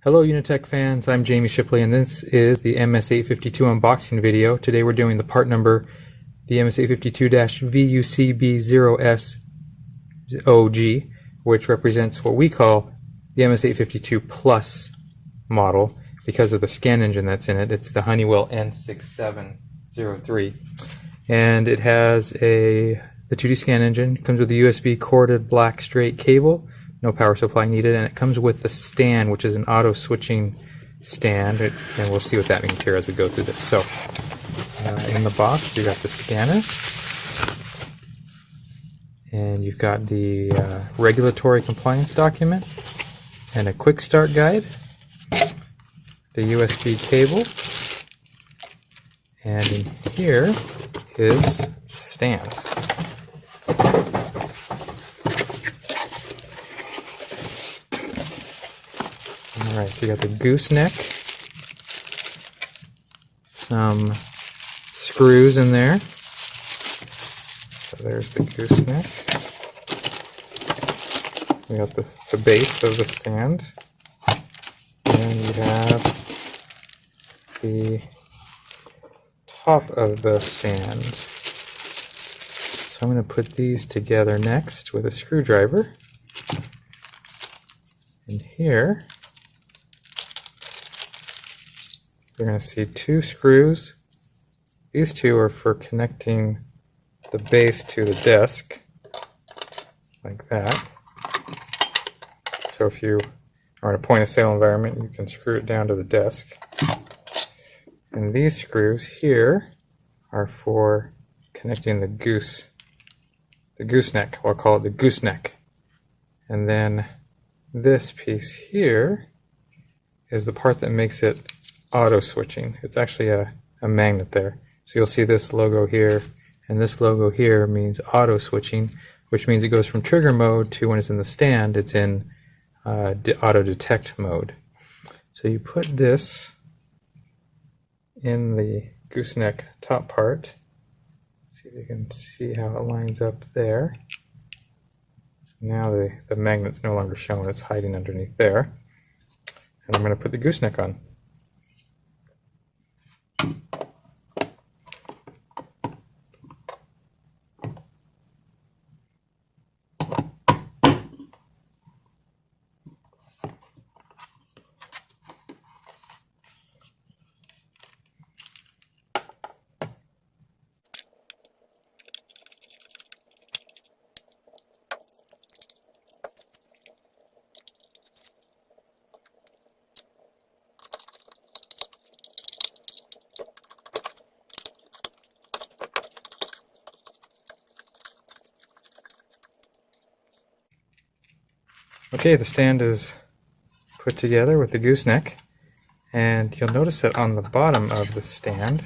Hello Unitech fans, I'm Jamie Shipley and this is the MS852 unboxing video. Today we're doing the part number, the MS852-VUCB0SOG, which represents what we call the MS852 Plus model because of the scan engine that's in it. It's the Honeywell N6703. And it has the 2D scan engine, comes with a USB corded black straight cable, no power supply needed, and it comes with the stand, which is an auto switching stand, and we'll see what that means here as we go through this. So in the box you got the scanner, and you've got the regulatory compliance document and a quick start guide, the USB cable, and in here is the stand. Alright, so you got the gooseneck, some screws in there. So there's the gooseneck. We got the base of the stand. And you have the top of the stand. So I'm going to put these together next with a screwdriver. And here you're going to see two screws. These two are for connecting the base to the desk, like that. So if you are in a point of sale environment, you can screw it down to the desk. And these screws here are for connecting the gooseneck. I'll call it the gooseneck. And then this piece here is the part that makes it auto switching. It's actually a magnet there. So you'll see this logo here, and this logo here means auto switching, which means it goes from trigger mode to, when it's in the stand, it's in auto detect mode. So you put this in the gooseneck top part. See if you can see how it lines up there. Now the magnet's no longer shown, it's hiding underneath there. And I'm going to put the gooseneck on. Okay, the stand is put together with the gooseneck, and you'll notice that on the bottom of the stand,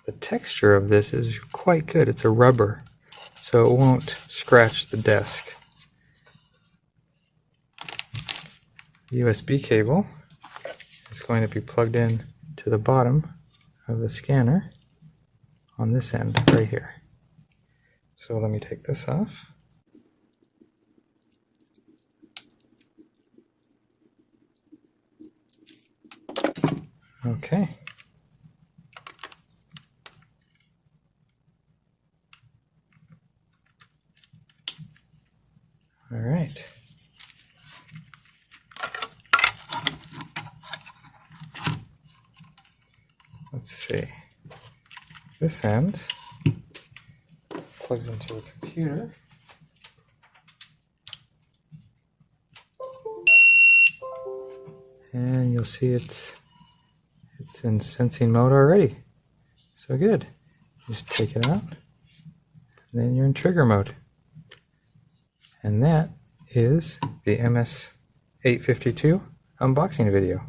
the texture of this is quite good. It's a rubber, so it won't scratch the desk. The USB cable is going to be plugged in to the bottom of the scanner on this end right here. So let me take this off. Okay. All right. Let's see. This end plugs into a computer. And you'll see it's in sensing mode already. So good. Just take it out, and then you're in trigger mode. And that is the MS852 unboxing video.